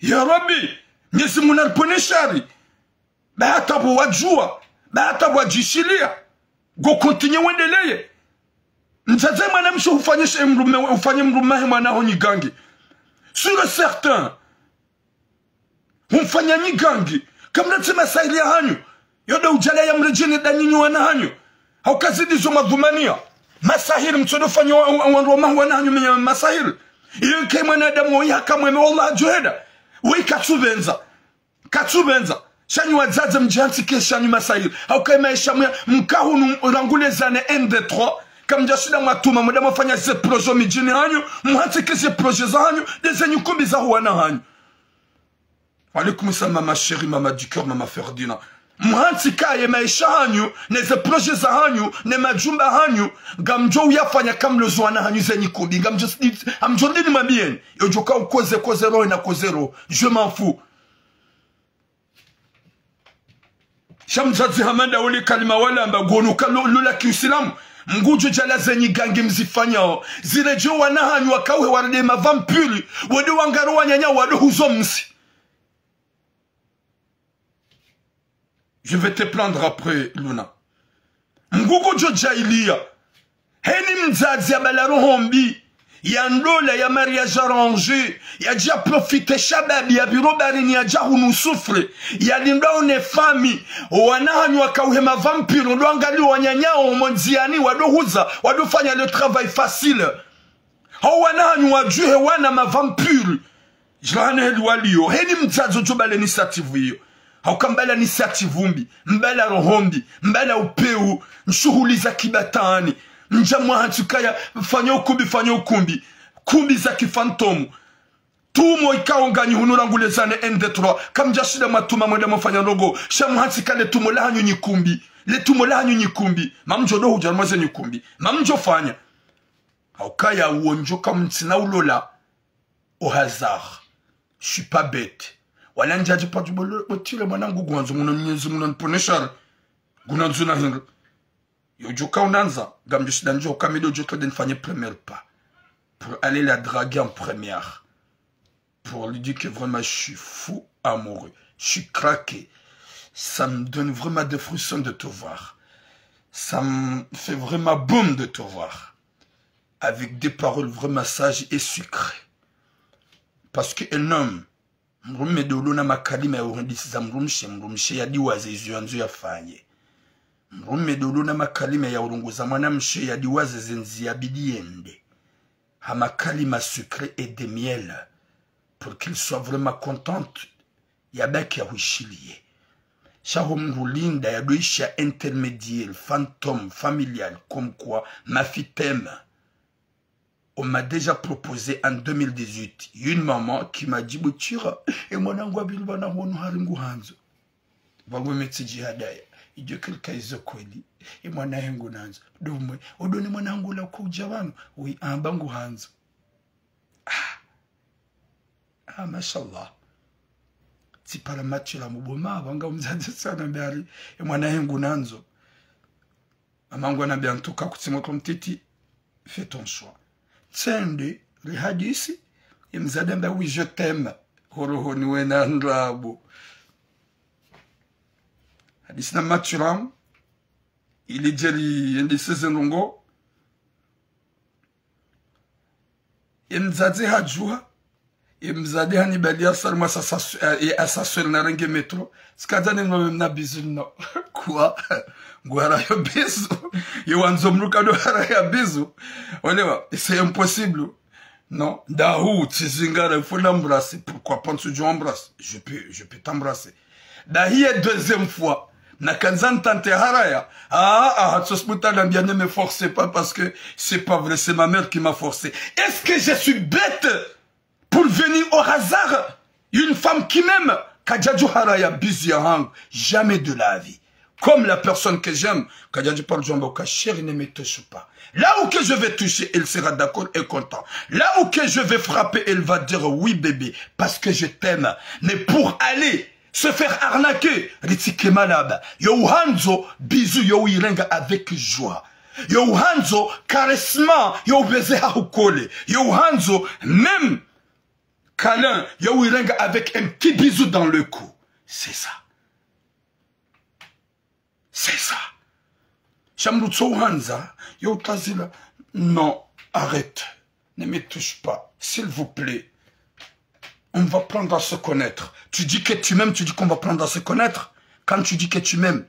Ya Rabbi, nyesi munalpone shari. Bata wajua. Bata wajishilia. Go kontinye wendeleye. Mzaze mwana msho ufanye mrumahe mwana ho nyigangi. Sur certain. Umfanya nyigangi. Kamna tsema saili ya hanyu. Yoda ujale ya mrejeni da nyinyi wana hanyu. Haukazidi zo madhumania. Masahiri mtsodo fanya wanroma wana hanyu menya masahiri. Iyo nke mwana adamu ya kamweme wallah juheda. Wei katsubenza. Katsubenza. Shanyu wazaze mjianti keshanyu masahiri. Haukai maisha mkahunu rangule zane ND3. Kamjashida matuma muda mafanya ze projo mijini hanyu. Muhanti kese proje za hanyu. Dezenyu kumbi za huwana hanyu. Walaikum salam mama chérie, mama du cœur, mama Ferdina. Muhanti kaye maisha hanyu. Neze proje za hanyu. Ne majumba hanyu. Gamjo uyafanya kamlozo wana hanyu zenyi kumbi. Gamjo ndini mabien. Yojoka ukoze roho na koze roho. Je m'en fous. Shamzazi hamanda uli kalima wala mba gonu kalula kiusilamu. Mguju jala zenyi gangi mzifanyao. Zirejo wanahanyu wakauhe warade mavampuri. Wade wangaro wanyanya wade huzo msi. Je vais te prendre après, Luna. Mgugu jo jailia. Heni mzazi ya balaro hombi. Ya ndola ya mariage arrangé. Ya dia profite shababi ya birobarini ya dia hunusufre. Ya linda one fami. Wanahanyu wakauhe mavampiro. Ndo angali wanyanyao monziani. Wado huza. Wado fanya le travail facile. Hao wanahanyu wajuhe wana mavampiro. Jilane heli walio. Heni mzazi jo bale initiative hiyo. Haukambala initiative umbi. Mbala rohombi. Mbala upeu. Nshughuli za kibatani. Njamwa hatukaya fanya ukumbi kumbi za kifantomu tumo ikaonganyi hunurangule zane ND3 kamjashida matuma mwenda mafanya rogo shamu hatikale tumo la hanyu nyikumbi le tumo la hanyu nyikumbi mamjo do hujarmaze nyikumbi mamjo fanya haukaya uonjoka mtina ulola au hasard. Je suis pas bête wala njaji patubolo otile mwanangu gwanzo muna mnyenzi muna nponeshar gunanzo na hindu yojuka unanza gamjo shidanjo kamido joto den fanye premier pas pour aller la draguer en première pour lui dire que vraiment je suis fou amoureux, je suis craqué, ça me donne vraiment des frissons de te voir, ça me fait vraiment boum de te voir avec des paroles vraiment sages et sucrées parce que un homme mrume dolona makalima ya urindisiza mrumshe yadi waze yanzu yafanye mrume dolona makalima ya urunguza mwanamshe yadi waze zenzi yabidi yende hamakalima sucré et de miel pour qu'il soit vraiment contente yabaki ya wishilie shahom rulinda yadoisha intermédiaire fantôme familial comme quoi ma fille t'aime. On m'a déjà proposé en 2018 une maman qui m'a dit Butira et mon angwabil bana wono haringu hanzo. Bagwe metiji hadaya. Ijo kelka izo kweli. E mwana hengu nanzo. Domwe. Odoni mwana hangu la kuja wanu. Oui, ambangu hanzo. Mashallah. Si para machi la muboma. Wanga mzazi sana mbari. E mwana hengu nanzo. Mamangu anambia ntuka kutsimoto mtiti. Fais ton choix. Tsende le hadisi imzadamba oui je t'aime horoho niwe na ndrabo hadisi na maturam ili jeli ndi sezenongo imzade hajua imzade hani balia salma asasur na range metro skadane na bizuno quoi Guara yo bizu. Yo wanzomruka do hara ya bizu. Olewa, c'est impossible. Non, dahu tsizingara il faut l'embrasser. Pourquoi pas tu embrasses? Je peux t'embrasser. Dahi est deuxième fois. Na kanzan tante haraya. Sosmuta l'ambia ne me forcez pas parce que c'est pas vrai, c'est ma mère qui m'a forcé. Est-ce que je suis bête pour venir au hasard? Une femme qui m'aime. Kadjadju haraya bizu ya hang. Jamais de la vie. Comme la personne que j'aime, quand je parle de chérie, ne me touche pas. Là où que je vais toucher, elle sera d'accord et content. Là où que je vais frapper, elle va dire oui bébé, parce que je t'aime. Mais pour aller se faire arnaquer, Ritike malaba, yo hanzo, bisous, yo irenga avec joie. Yo hanzo, caressement, yo baiser à ukole. Yo hanzo, même câlin, yo irenga avec un petit bisou dans le cou. C'est ça. C'est ça. Chamrutso Hanza, yo tazila. Non, arrête. Ne me touche pas. S'il vous plaît. On va prendre à se connaître. Tu dis que tu m'aimes, tu dis qu'on va prendre à se connaître. Quand tu dis que tu m'aimes,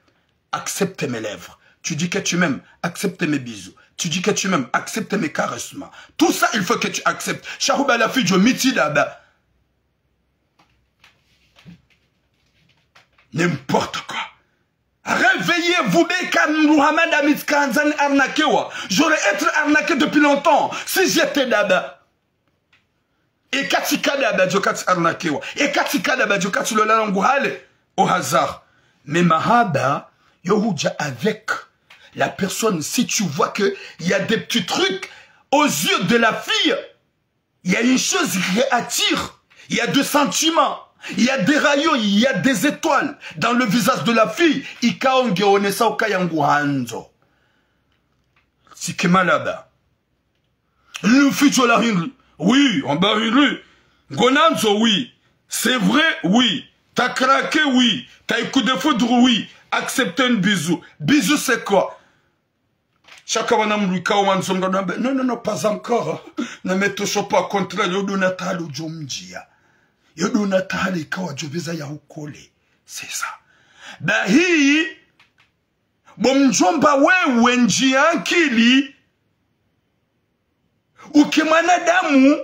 accepte mes lèvres. Tu dis que tu m'aimes, accepte mes bisous. Tu dis que tu m'aimes, accepte mes caressements. Tout ça, il faut que tu acceptes. Sharouba la fille, je miti d'aba. N'importe quoi. Réveillez-vous, Bekan Muhammad Amit Kanzan arnaquewa. J'aurais été arnaqué depuis longtemps si j'étais d'aba. Et katika d'aba, je kati arnaquewa. Et katika d'aba, je kati le languhale au hasard. Mais Mahaba, yohuja avec la personne, si tu vois que il y a des petits trucs aux yeux de la fille, il y a une chose qui attire, il y a deux sentiments. Il y a des rayons, il y a des étoiles dans le visage de la fille. Ikaonge onesa okayangu hanzo. Sikema là-bas. Le futur la rinri. Oui, on va rinri. Gonanzo, oui. C'est vrai, oui. T'as craqué, oui. T'as eu coup de foudre, oui. Accepter un bisou. Bisou, c'est quoi? Chacun non, pas encore. Ne me touche pas contre le Jomjia. C'est ça. Dahi bomjomba wewe njia akili ukimana damu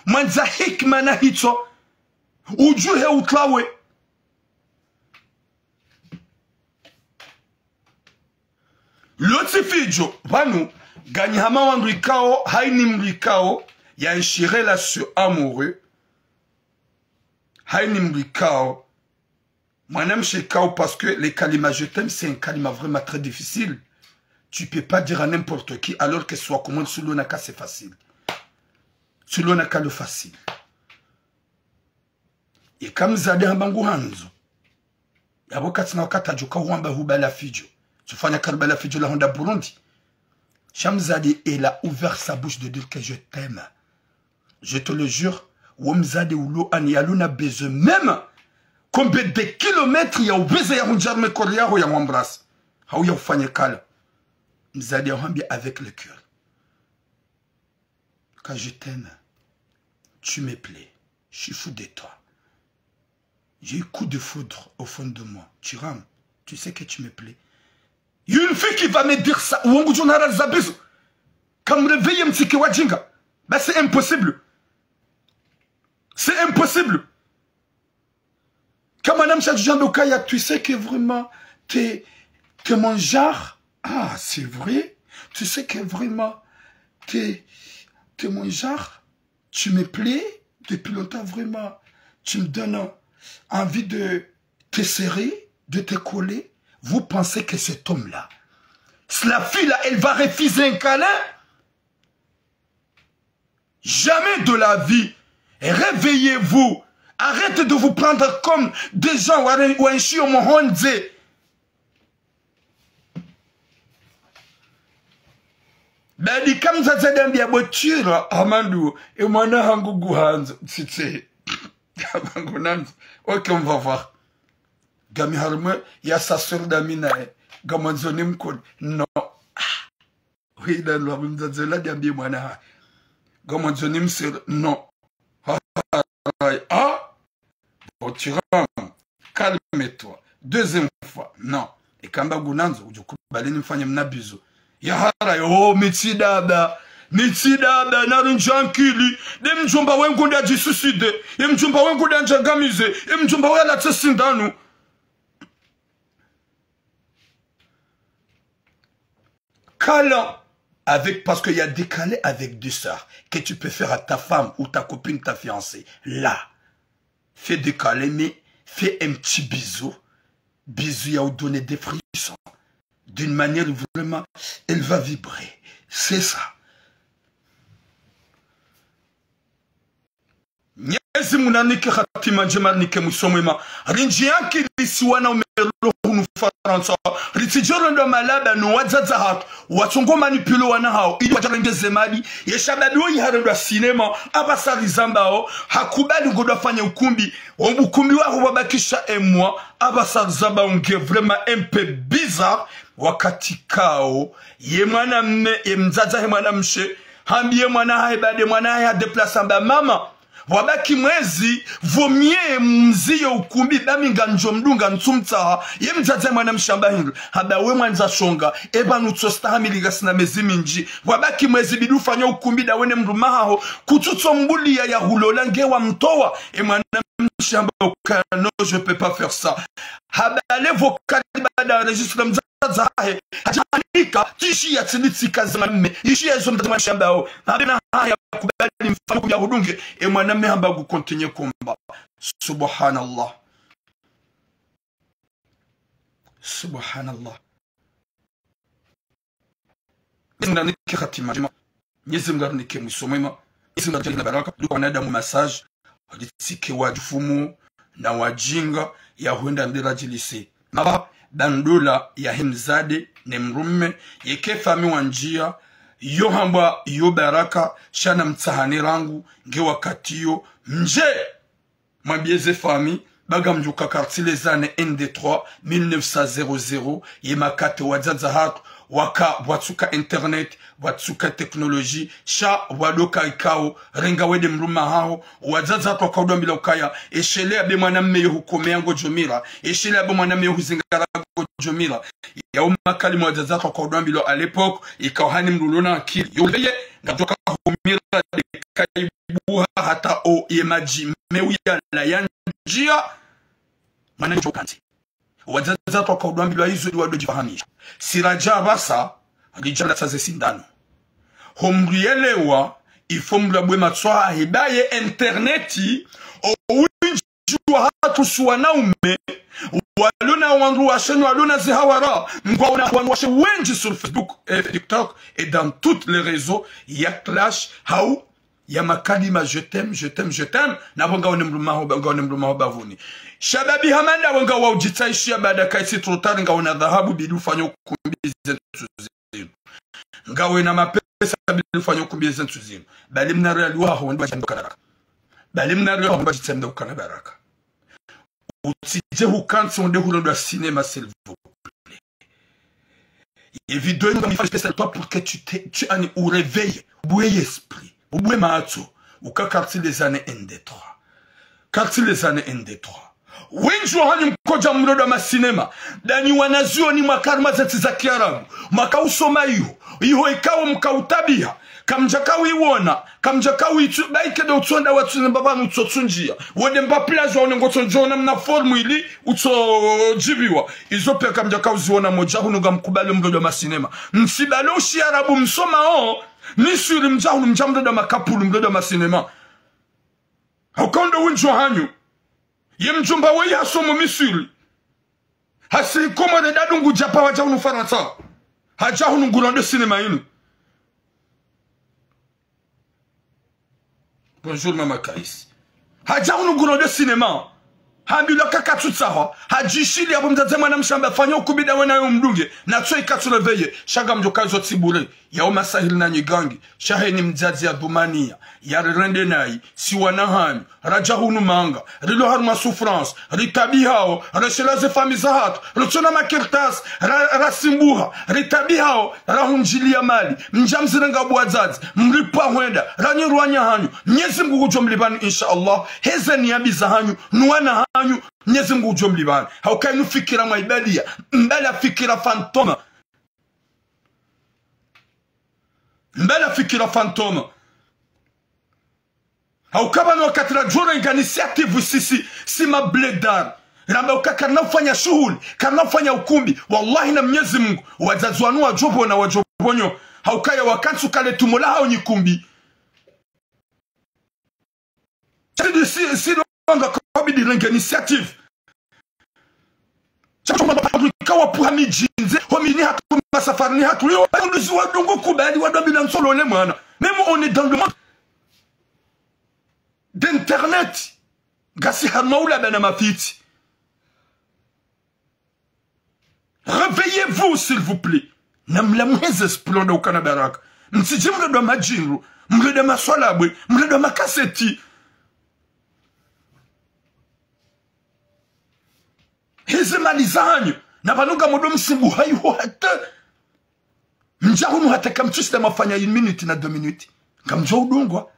mwanza hikma na hicho ujuhe utlawe. Lotifijo vanu ganyama wandrikao haini mrikao ya une relation amoureux. Haini mrikao. Moi-même chez Kao parce que les kalima je t'aime c'est un kalima vraiment très difficile. Tu peux pas dire à n'importe qui alors que soit comment sous l'onaka c'est facile. Sous l'onaka le facile. Et comme Zade Hambangu Hanzo. Yabo katina wakata joka wamba hubala fijo. Tufanya Karbala Fidjoula Honda Burundi. Chamzade, il a ouvert sa bouche de dire que je t'aime. Je te le jure, Womzade Oulo Anialuna besoin même combien de kilomètres il y a au baiser à Hunjarme Korea ou Yamambras. How you fanya kala. Mzade Hambi avec le cœur. Quand je t'aime, tu me plais. Je suis fou de toi. J'ai eu coup de foudre au fond de moi. Tu rames, tu sais que tu me plais. Il y a une fille qui va me dire ça. Quand me réveille un petit Wajinga. Ben c'est impossible. C'est impossible. Quand madame Chadjandokaya, tu sais que vraiment, t'es mon genre. Ah, c'est vrai. Tu sais que vraiment, t'es mon genre. Tu me plais. Depuis longtemps, vraiment. Tu me donnes envie de te serrer, de te coller. Vous pensez que cet homme-là, la fille-là, elle va refuser un câlin? Jamais de la vie. Réveillez-vous. Arrêtez de vous prendre comme des gens ou un chien mohonze. Ben, dit comme ça, c'est d'un bien voiture, Amandou, et moi, n'a un gougou hands, c'est ok, on va voir. Gami Harme, il y a sa soeur d'Amina, Gamanzonim Kod. Non. Oui, dans le Mzazela d'Ambi Mana. Gamanzonim, c'est non. Ah, bon, tu rentres. Calme-toi. Deuxième fois, non. Et quand tu Gunanzo, tu vas aller faire un bisou. Yahara, oh, Mitsidada. Mitsidada, Narunjankili, dem Jumba Wengunda du suicide, dem Jumba Wengunda Jagamize, dem Jumba Wela Tsindanu. Câlin avec, parce qu'il y a des câlins avec deux sœurs que tu peux faire à ta femme ou ta copine, ta fiancée. Là, fais des câlins, mais fais un petit bisou. Bisou, il y a donné des frissons. D'une manière vraiment, elle va vibrer. C'est ça. Nyezi munanike khatima njemarnike musomema rinji yanki lisiwana umelo hunu faransa ritijoro ndo malaba no wazaza hatu watungo manipulo wana hao ili wajarengeze mali yeshababi wo yiharendwa sinema abasari zambao hakubali ngodo fanya ukumbi wao wabakisha emwa abasari zambao nge vraiment un peu bizarre wakati kao ye mwana mme ye mzaza he mwana mshe hambiye mwana haibade mwana haya deplace amba mama wabaki mwezi vomie mziyo ukumbi baminga njomdunga ntsumtsa ye mzaza mwana mshamba hindu haba we mwanza shonga eba nutsosta hamiliga sina mezi minji wabaki mwezi bidu fanya ukumbi da wene mrumaho kututso mbuli ya hulola ngewa mtowa e mwana mshamba ukano je peux pas faire ça haba le vocal bada registre mzaza he hajanika tishi ya tsinitsika zame ishi ya zomda mshamba ho habina haya kubali mfano kuja hudunge e mwana mehamba gukontinye komba subhanallah subhanallah niki khatima nizimgarnike musomema nizimgarnike baraka duka nadamu massage litike wajufumu na wajinga ya huenda ndira jilise maba bandula ya himzade ne mrumme yeke fami wanjia yo hamba yo baraka shana mtsahani rangu nge wakati yo nje mabieze fami baga mjuka quartier les années ND3 1900 yemakate wazaza hatu waka watsuka internet watsuka teknoloji sha wadoka ikao renga wede mruma hao wazaza hatu wakaudwa mbila ukaya eshele abe mwana mmeyo hukomea ngo jomira eshele abe mwana mmeyo huzingara ngo jomira ya umakali wazaza hatu wakaudwa mbila à l'époque ikawahani mrulona akili yuleye ngajoka humira kaibuha hata o yemaji mewia la yanjia mana njokanzi wazaza toka udwambilwa hizo ni wado jifahamisha siraja basa alijala saze sindano homrielewa ifombla bwe matswa hibaye interneti owinjua hatu suwanaume waluna wandu washenu waluna zihawara mkwa wandu washe wenji sur Facebook et TikTok et dans toutes les réseaux ya clash hau ya makalima je t'aime na bonga onemrumaho bavuni shababi hamanda wanga waujitaishia baada kaisi trotari nga wana dhahabu bidi ufanya ukumbi zentu zinu nga wena mapesa bidi ufanya ukumbi zentu zinu bali mnaro luha huwani bajitenda ukanaraka bali mnaro luha huwani bajitenda ukanabaraka utije hukansi onde hulondo wa cinéma s'il vous plaît. Et vidéo nous fait spécial toi pour que tu en au réveil, boué esprit, boué mato, ou ka quartier les années ND3. Quartier les années ND3. Wenjo hani mkoja mlodo ma cinéma, dani wanazio ni makarma zati za Kiarabu, makausoma hiyo ikawa mkautabia. Kamjakawi wona kamjakawi baike de utsonda watu mbabanu utsotunjia wode mba plaza one ngotsonjona mna formu ili utsojibiwa izope kamjakawi ziona moja hunuga mkubali mdodo ma cinema msibaloshi arabu msoma nisuri mjahunu mjamdodo makapulu mdodo ma cinema hukondo winjo hanyu yemjumba weyi hasomo misuri hasi komo de dadungu japa wajahunu faransa hajahunu ngurande cinema inu. Bonjour Mama Kaïs. Hadja unuguro de cinéma. Hambilo kakatutsaho. Hajishili abo mzaze mwana mshamba fanyo kubida wana yomdunge. Na tsoi katuleveye. Shaga mjoka zotibure. Ya umasahili na nyigangi. Shaheni mzazi ya dumania. Ya rende nai. Siwana hanyu. Raja hunu manga. Rilo harma souffrance. Ritabi hao. Reshelaze famizahat. Rutona makirtas. Rasimbuha. Ritabi hao. Rahunjili mali. Mjamzirenga buwazazi. Mripa huenda. Ranyiruanya hanyu. Nyezi mgugu jomlibani insha Allah. Heze niyabiza hanyu. Nuwana hanyu. Nyezi mgugu jomlibani. Haukai nufikira maibadia. Mbala fikira fantoma. Mbala fikira fantoma. Haukaba wakati la jura initiative sisi sima bledar. Ramba ukaka nafanya shughuli, kanafanya ukumbi. Wallahi na Mwenyezi Mungu wazazi wanu wajobo na wajobonyo. Haukaya wakati ukale tumola hao nyikumbi. Si longa kabidi renga initiative. Kawa puhami jinze homini hatu masafari hatu yo nduzi wadongo kubali wadobila nsolo le mwana. Même on est dans le monde d'internet. Gasi hamaula bana mafiti. Réveillez-vous s'il vous plaît. Namla mweze splonda ukana baraka. Msije mledo majinru, mledo maswalabwe, mledo makaseti. Heze malizanyo. Na banuga modo msimbu hayo hata. Mjahunu hata kamchiste mafanya 1 minute na 2 minutes. Kamjo udungwa.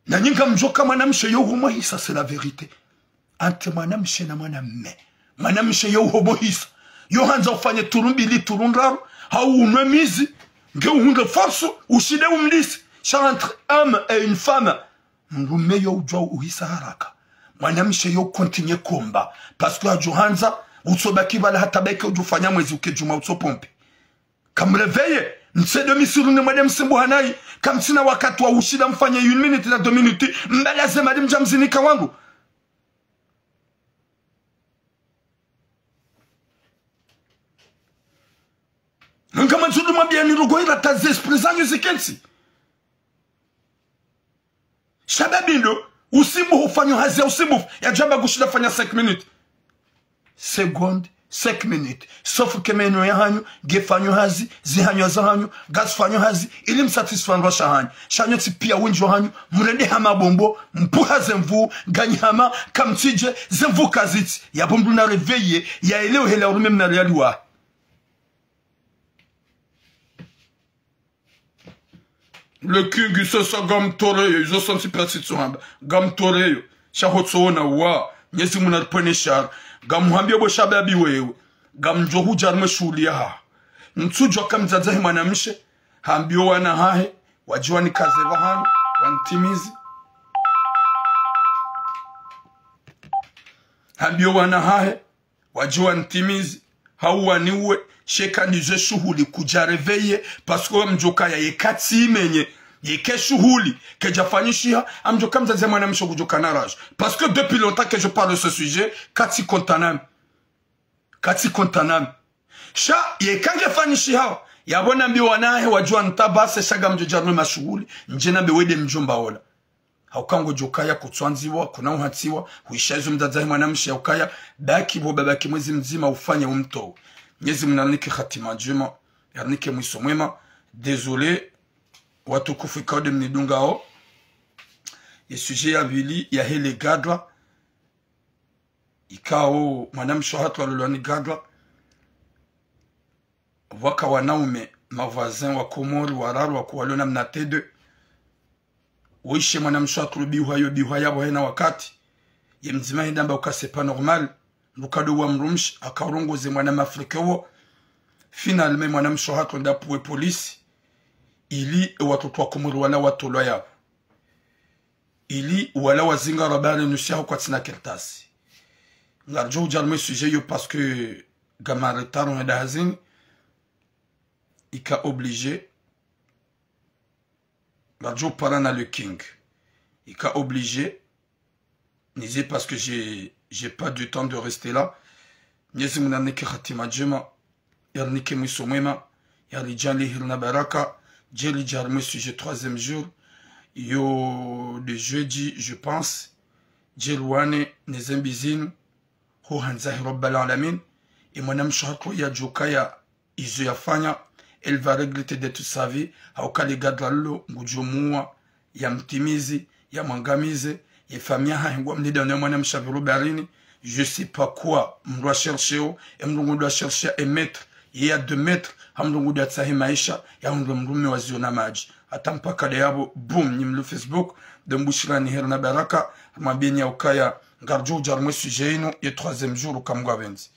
Na nyinga mjoka manamshe yo homohisa, c'est la vérité. Ante manamshe na maname. Manamshe yo homohisa. Yo hanza ufanye turumbili turundraro. Hau unwemizi. Nge uhunde force. Ushide umlisi. Char entre homme et une femme. Mrume yo ujwa uhisa haraka. Manamshe yo continue komba. Parce que ajuhanza. Utsobaki bala hata beke ujufanya mwezi ukejuma utsopompe. Kamreveye. Nse demi surune mwede msimbu hanai. Kamsina wakati wa ushida mfanya 1 minute na 2 minute. Mbala zema di mjamzinika wangu. Nunga manzudu mabia nirugo ila tazi esprit zanyu zikensi. Shababindo. Usimbu hufanyo hazi ya usimbu. Ya jamba gushida fanya 5 minutes. Seconde. 5 minutes. Sauf que meno ya hanyu, gefanyo hazi, zihanyo za hanyu, gasfanyo hazi, ili msatisfandwa shahanyu. Shanyo tipia winjo hanyu, mrende hama bombo, mpuha zemvu, ganyi hama, kamtije, zemvu kaziti. Ya bombo na reveye, ya eleo hele urume mna realiwa. Le king sosa gam toreyo, izo santi prati tsuhamba. Gam toreyo, shahotso na wa, nyezi muna pwene shar. Gamuhambia bo shababi wewe. Gamjohu jarme shuli ya. Ntujo kamzazahi manamshe. Hambio wana hahe. Wajiwa ni kazeva hanu. Wantimizi. Hambio wana hahe. Wajiwa ntimizi. Hauwa niwe. Sheka nije shuhuli kujareveye. Pasko mjoka ya yekati imenye. Yeke shuhuli. Que jafanyishia. Amjoka mzazahi manamshe kujoka naraj. Parce que depuis longtemps que je parle de ce sujet. Kati kontanam. Kati kontanam. Sha, ye kange fanishi hao. Yabona mbi wanahe wajua ntabase shaga mjojarme mashughuli. Njena bewede mjomba ola. haukango jokaya kutswanziwa kuna uhatiwa huishazo mdadzahi mwanamshi ya ukaya baki bo babaki mwezi mzima ufanye umto nyezi mnanike khatima juma yarnike mwiso mwema. Désolé watukufu ikaude mnidungao ye sujet ya vili ya hele gadla ikao mwanamshi hatu walolwani gadla waka wanaume mavoisin wa Komori wararu wa kuwalona mnatede uishe mwanamshi hatu bihuwa yabo hena wakati ye mzima hindamba ukasepa normal lukado wa mrumshi akarongoze mwanam Afrika wo finalement mwanamshi hatu ndapuwe polisi ili watoto wa Komori wala watolwa yabo ili wala wazinga rabari nusiaho kwa tina kertasi ngarjo ujarme sujet yo parce que gamaretaro heda hazini ika obligé ngarjo parana le king ika obligé nisé parce que j'ai pas du temps de rester là nyezi munaneke khatima jema yarnike mwiso mwema yari jali hirna baraka jeli jarme sujet 3e jour yo de jeudi je pense jelwane nezembizinu ho hanzahi rabbal alamin et mwanam shahatu ya jokaya izo yafanya elle va regretter de toute sa vie haukali gadlalo ngujumua ya mtimizi ya mwangamize ya famia hangwa mnida na mwanam shabiru barini je sais pas quoi mdoa chercher et mdungu doit chercher un maître il y a 2 mètres hamdungu doit tsahi maisha ya mdume waziona maji atampaka yabo boom nyimlu Facebook de mbushirani herna baraka mabenya ukaya ngarjo jarmwe sujet ino ye 3e jour ukamgwa benzi